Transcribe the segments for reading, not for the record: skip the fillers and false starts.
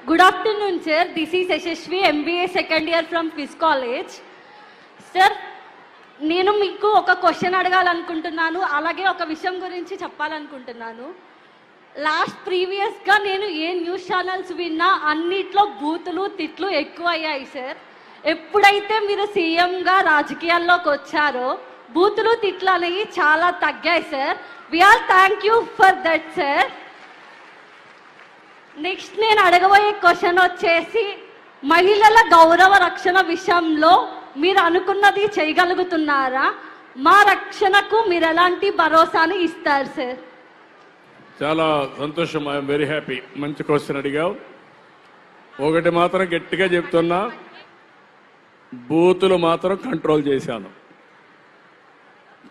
Good afternoon, sir. This is Yashashvi, MBA second year from Fiz College. Sir, నేను మీకు ఒక question అడగాలనుకుంటున్నాను, అలాగే ఒక విషయం గురించి చెప్పాలనుకుంటున్నాను. ప్రీవియస్గా నేను ఏ న్యూస్ ఛానల్స్ విన్నా అన్నిట్లో బూతులు తిట్లు ఎక్కువ అయ్యాయి సార్. ఎప్పుడైతే మీరు సీఎంగా రాజకీయాల్లోకి వచ్చారో బూతులు తిట్లు అనేవి చాలా తగ్గాయి sir. We are thank you for that sir. Next నేను అడగబోయే క్వశ్చన్ వచ్చేసి, మహిళల గౌరవ రక్షణ విషయంలో మీరు అనుకున్నది చేయగలుగుతున్నారా? మా రక్షణకు మీరు ఎలాంటి భరోసాని ఇస్తారు సార్? చాలా సంతోషం, ఐఎమ్ వెరీ హ్యాపీ. మంచి క్వశ్చన్ అడిగావు. ఒకటి మాత్రం గట్టిగా చెప్తున్నా, బూతులు మాత్రం కంట్రోల్ చేశాను.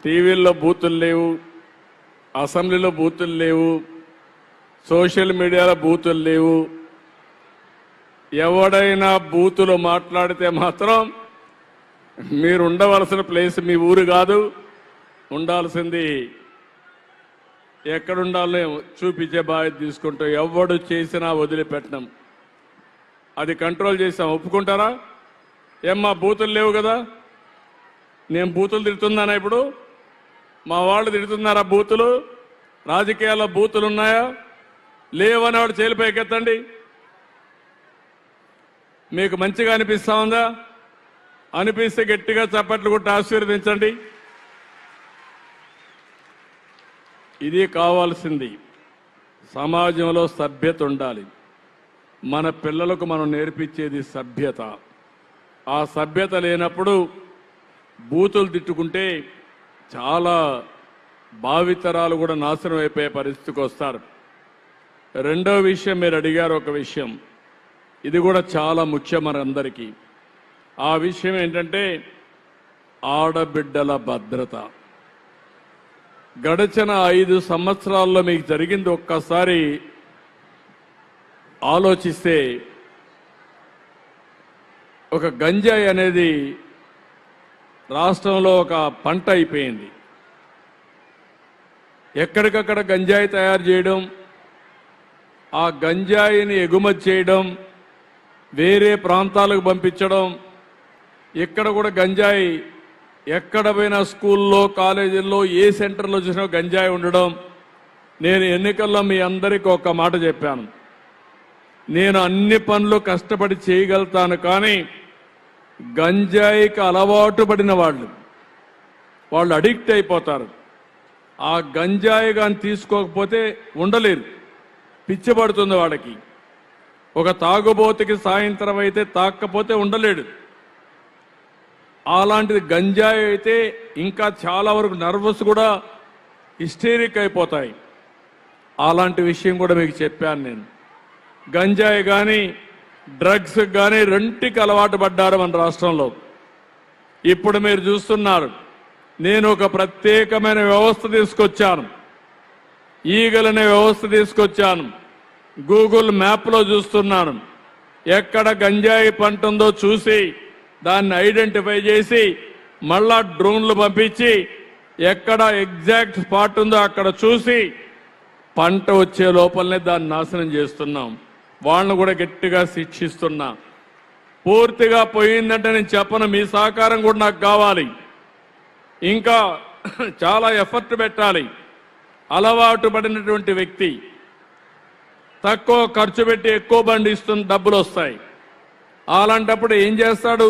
టీవీల్లో బూతులు లేవు, అసెంబ్లీలో బూతులు లేవు, సోషల్ మీడియాలో బూతులు లేవు. ఎవడైనా బూతులు మాట్లాడితే మాత్రం మీరు ఉండవలసిన ప్లేస్ మీ ఊరు కాదు, ఉండాల్సింది ఎక్కడుండాలో చూపించే బాధ్యత తీసుకుంటూ ఎవడు చేసినా వదిలిపెట్టడం. అది కంట్రోల్ చేసాం. ఒప్పుకుంటారా? ఏమ్మా బూతులు లేవు కదా? నేను బూతులు తిడుతున్నానా? ఇప్పుడు మా వాళ్ళు తిడుతున్నారా బూతులు? రాజకీయాల్లో బూతులు ఉన్నాయా? లేవని వాడు చేలిపైకెత్తండి. మీకు మంచిగా అనిపిస్తా ఉందా? అనిపిస్తే గట్టిగా చప్పట్లు కొట్టి ఆశీర్వదించండి. ఇది కావాల్సింది. సమాజంలో సభ్యత ఉండాలి. మన పిల్లలకు మనం నేర్పించేది సభ్యత. ఆ సభ్యత లేనప్పుడు బూతులు తిట్టుకుంటే చాలా భావితరాలు కూడా నాశనం అయిపోయే పరిస్థితికి వస్తారు. రెండో విషయం మీరు అడిగారు, ఒక విషయం ఇది కూడా చాలా ముఖ్యం మనందరికీ. ఆ విషయం ఏంటంటే ఆడబిడ్డల భద్రత. గడిచిన 5 సంవత్సరాల్లో మీకు జరిగింది ఒక్కసారి ఆలోచిస్తే, ఒక గంజాయి అనేది రాష్ట్రంలో ఒక పంట అయిపోయింది. ఎక్కడికక్కడ గంజాయి తయారు చేయడం, ఆ గంజాయిని ఎగుమతి చేయడం, వేరే ప్రాంతాలకు పంపించడం. ఇక్కడ కూడా గంజాయి ఎక్కడ పోయినా స్కూల్లో కాలేజీల్లో ఏ సెంటర్లో చూసినా గంజాయి ఉండడం. నేను ఎన్నికల్లో మీ అందరికీ ఒక మాట చెప్పాను, నేను అన్ని పనులు కష్టపడి చేయగలుగుతాను, కానీ గంజాయికి అలవాటు పడిన వాళ్ళు అడిక్ట్ అయిపోతారు. ఆ గంజాయి కానీ తీసుకోకపోతే ఉండలేరు, పిచ్చి పడుతుంది వాడికి. ఒక తాగుబోతుకి సాయంత్రం అయితే తాకపోతే ఉండలేడు. అలాంటిది గంజాయి అయితే ఇంకా చాలా వరకు నర్వస్ కూడా హిస్టేరిక్ అయిపోతాయి. అలాంటి విషయం కూడా మీకు చెప్పాను నేను. గంజాయి కానీ డ్రగ్స్ కానీ రెంటికి అలవాటు పడ్డారు మన రాష్ట్రంలో. ఇప్పుడు మీరు చూస్తున్నారు, నేను ఒక ప్రత్యేకమైన వ్యవస్థ తీసుకొచ్చాను, ఈగల్ అనే వ్యవస్థ తీసుకొచ్చాను. గూగుల్ మ్యాప్లో చూస్తున్నాను, ఎక్కడ గంజాయి పంట ఉందో చూసి దాన్ని ఐడెంటిఫై చేసి మళ్ళా డ్రోన్లు పంపించి ఎక్కడ ఎగ్జాక్ట్ స్పాట్ ఉందో అక్కడ చూసి పంట వచ్చే లోపలనే దాన్ని నాశనం చేస్తున్నాం. వాళ్ళను కూడా గట్టిగా శిక్షిస్తున్నా. పూర్తిగా పోయిందంటే నేను చెప్పను, మీ సహకారం కూడా నాకు కావాలి. ఇంకా చాలా ఎఫర్ట్ పెట్టాలి. అలవాటు పడినటువంటి వ్యక్తి తక్కువ ఖర్చు పెట్టి ఎక్కువ బండి ఇస్తున్న డబ్బులు వస్తాయి. అలాంటప్పుడు ఏం చేస్తాడు?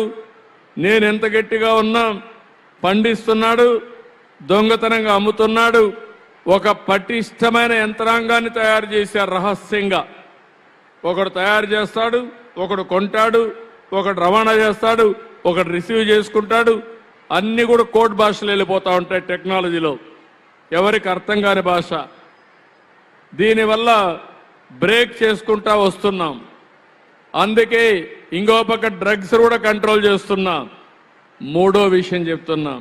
నేను ఎంత గట్టిగా ఉన్నా పండిస్తున్నాడు, దొంగతనంగా అమ్ముతున్నాడు. ఒక పటిష్టమైన యంత్రాంగాన్ని తయారు చేశారు రహస్యంగా. ఒకడు తయారు చేస్తాడు, ఒకడు కొంటాడు, ఒకడు రవాణా చేస్తాడు, ఒకడు రిసీవ్ చేసుకుంటాడు. అన్నీ కూడా కోడ్ భాషలు వెళ్ళిపోతూ ఉంటాయి టెక్నాలజీలో, ఎవరికి అర్థం కాని భాష. దీనివల్ల బ్రేక్ చేసుకుంటా వస్తున్నాం. అందుకే ఇంకో పక్క డ్రగ్స్ కూడా కంట్రోల్ చేస్తున్నాం. మూడో విషయం చెప్తున్నాం,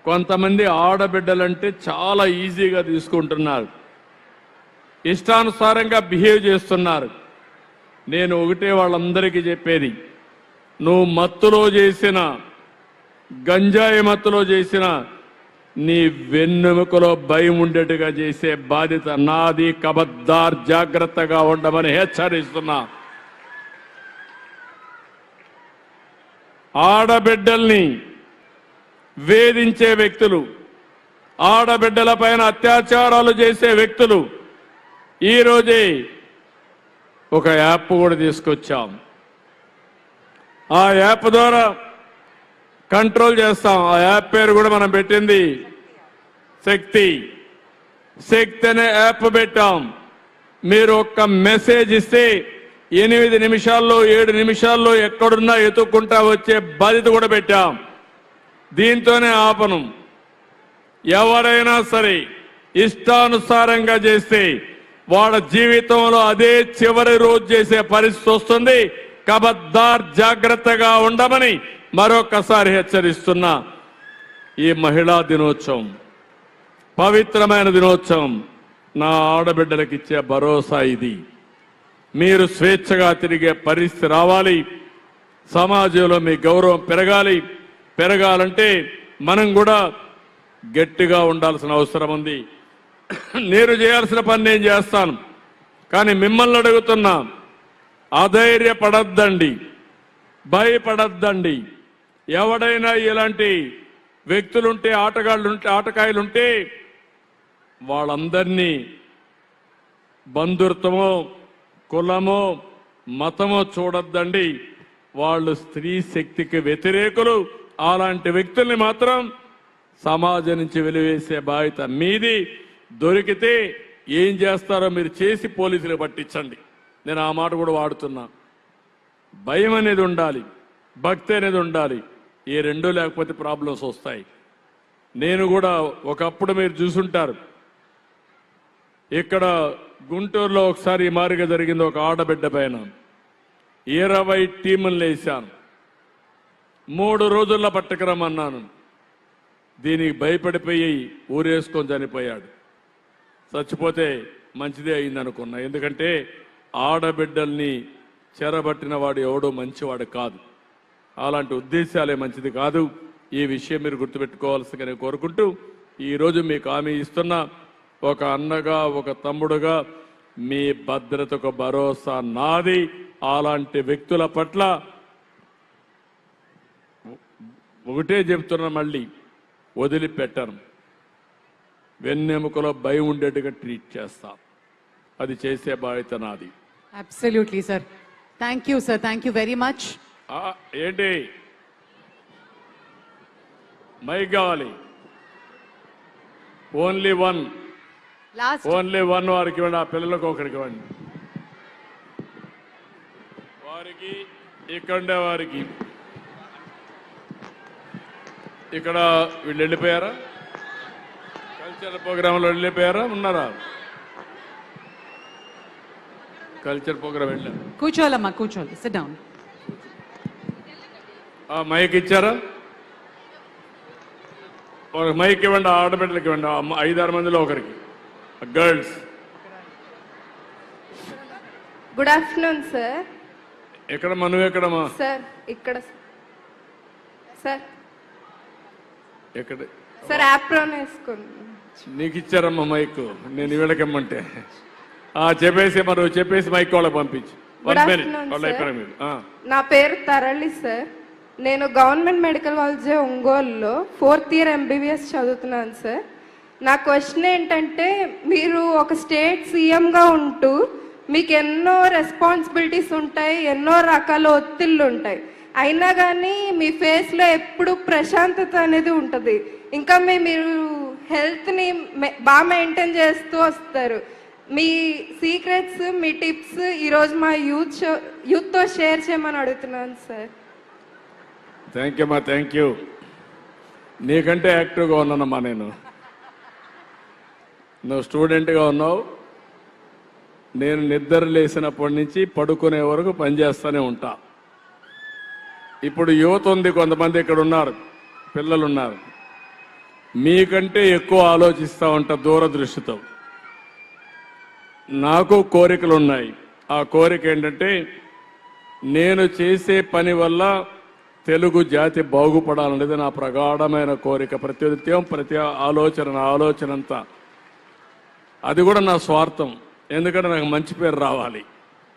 కొంతమంది ఆడబిడ్డలంటే చాలా ఈజీగా తీసుకుంటున్నారు, ఇష్టానుసారంగా బిహేవ్ చేస్తున్నారు. నేను ఒకటే వాళ్ళందరికీ చెప్పేది, నువ్వు మత్తులో చేసిన, గంజాయి మత్తులో చేసిన, నీ వెన్నెముకలో భయం ఉండేట్టుగా చేసే బాధ్యత నాది. కబద్దార్, జాగ్రత్తగా ఉండమని హెచ్చరిస్తున్నా. ఆడబిడ్డల్ని వేధించే వ్యక్తులు, ఆడబిడ్డల పైన అత్యాచారాలు చేసే వ్యక్తులు ఈరోజే ఒక యాప్ కూడా తీసుకొచ్చాం. ఆ యాప్ ద్వారా కంట్రోల్ చేస్తాం. ఆ యాప్ పేరు కూడా మనం పెట్టింది శక్తి. శక్తి అనే యాప్ పెట్టాం. మీరు ఒక్క మెసేజ్ ఇస్తే 8 నిమిషాల్లో 7 నిమిషాల్లో ఎక్కడున్నా ఎత్తుక్కుంటా వచ్చే బాధ్యత కూడా పెట్టాం. దీంతోనే ఆపను. ఎవరైనా సరే ఇష్టానుసారంగా చేస్తే వాళ్ళ జీవితంలో అదే చివరి రోజు చేసే పరిస్థితి వస్తుంది. ఖబర్దార్, జాగ్రత్తగా ఉండమని మరొకసారి హెచ్చరిస్తున్నా. ఈ మహిళా దినోత్సవం పవిత్రమైన దినోత్సవం. నా ఆడబిడ్డలకు ఇచ్చే భరోసా ఇది. మీరు స్వేచ్ఛగా తిరిగే పరిస్థితి రావాలి. సమాజంలో మీ గౌరవం పెరగాలి. పెరగాలంటే మనం కూడా గట్టిగా ఉండాల్సిన అవసరం ఉంది. నేను చేయాల్సిన పని నేను చేస్తాను. కానీ మిమ్మల్ని అడుగుతున్నా, అధైర్యపడద్దండి, భయపడద్దండి. ఎవడైనా ఇలాంటి వ్యక్తులుంటే, ఆటకాయలుంటే వాళ్ళందరినీ బంధుత్వమో కులమో మతమో చూడొద్దండి. వాళ్ళు స్త్రీ శక్తికి వ్యతిరేకులు. అలాంటి వ్యక్తుల్ని మాత్రం సమాజం నుంచి వెలివేసే బాధ్యత మీది. దొరికితే ఏం చేస్తారో మీరు చేసి పోలీసులు పట్టించండి. నేను ఆ మాట కూడా వాడుతున్నా. భయం అనేది ఉండాలి, భక్తి అనేది ఉండాలి. ఈ రెండూ లేకపోతే ప్రాబ్లమ్స్ వస్తాయి. నేను కూడా ఒకప్పుడు మీరు చూసుంటారు, ఇక్కడ గుంటూరులో ఒకసారి ఈ మారిగా జరిగింది. ఒక ఆడబిడ్డ పైన 20 టీములు వేశాను. 3 రోజుల్లో పట్టుకురమ్మన్నాను. దీనికి భయపడిపోయి ఊరేసుకొని చనిపోయాడు. చచ్చిపోతే మంచిదే అయింది అనుకున్నా. ఎందుకంటే ఆడబిడ్డల్ని చెరబట్టిన వాడు ఎవడో మంచివాడు కాదు. అలాంటి ఉద్దేశాలే మంచిది కాదు. ఈ విషయం మీరు గుర్తుపెట్టుకోవాల్సిందిగా కోరుకుంటూ ఈరోజు మీకు హామీ ఇస్తున్నా, ఒక అన్నగా ఒక తమ్ముడుగా మీ భద్రతకు భరోసా నాది. అలాంటి వ్యక్తుల పట్ల ఒకటే చెప్తున్నా, మళ్ళీ వదిలిపెట్టను. వెన్నెముకలో భయం ఉండేట్టుగా ట్రీట్ చేస్తా. అది చేసే బాధ్యత నాది. Absolutely sir. Thank you sir. Thank you very much. ఏంటి మైక్ కావాలి? ఓన్లీ వన్ వారికి ఇవ్వండి. ఆ పిల్లలకు ఒకరికి ఇవ్వండి. వారికి ఇక్కడే వారికి. ఇక్కడ వీళ్ళు వెళ్ళిపోయారా? కల్చరల్ ప్రోగ్రాంలో వెళ్ళిపోయారా? ఉన్నారా? కల్చర్ ప్రోగ్రాం వెళ్ళారు. కూర్చోవాలమ్మా, కూర్చోవాలి. SIT down. మైక్ ఇచ్చారా? మైక్ ఇవ్వండి. ఆడబిడ్డలకి ఇవ్వండి. 5-6 మందిలో ఒకరికి. గర్ల్స్. Good afternoon sir. ఎక్కడమ్మా? నువ్వు ఎక్కడమ్మా? సార్ ఇక్కడ సార్. ఎక్కడ సార్ యాప్రోన్ వేసుకోండి. నీకు ఇచ్చారమ్మా మైక్? నేను వీళ్ళకిమ్మంటే చెప్పేసి మరి చెప్పేసి మైక్ వాళ్ళకి పంపించి. Good afternoon sir. నా పేరు తరళి సార్. నేను గవర్నమెంట్ మెడికల్ కాలేజ్ ఒంగోలులో 4th ఇయర్ MBBS చదువుతున్నాను సార్. నా క్వశ్చన్ ఏంటంటే, మీరు ఒక స్టేట్ సీఎంగా ఉంటూ మీకు ఎన్నో రెస్పాన్సిబిలిటీస్ ఉంటాయి, ఎన్నో రకాల ఒత్తిళ్ళు ఉంటాయి. అయినా కానీ మీ ఫేస్లో ఎప్పుడు ప్రశాంతత అనేది ఉంటుంది. ఇంకా మీరు హెల్త్ని బాగా మెయింటైన్ చేస్తూ వస్తారు. మీ సీక్రెట్స్, మీ టిప్స్ ఈరోజు మా యూత్తో షేర్ చేయమని అడుగుతున్నాను సార్. థ్యాంక్ యూ అమ్మా. Thank you. నీకంటే యాక్టివ్గా ఉన్నానమ్మా నేను. నువ్వు స్టూడెంట్గా ఉన్నావు. నేను నిద్ర లేసినప్పటి నుంచి పడుకునే వరకు పనిచేస్తూనే ఉంటా. ఇప్పుడు యువత ఉంది, కొంతమంది ఇక్కడ ఉన్నారు, పిల్లలు ఉన్నారు. మీకంటే ఎక్కువ ఆలోచిస్తూ ఉంటా దూరదృష్టితో. నాకు కోరికలు ఉన్నాయి. ఆ కోరిక ఏంటంటే, నేను చేసే పని వల్ల తెలుగు జాతి బాగుపడాలనేది నా ప్రగాఢమైన కోరిక. ప్రతినిత్యం ప్రతి ఆలోచన అంతా. అది కూడా నా స్వార్థం. ఎందుకంటే నాకు మంచి పేరు రావాలి.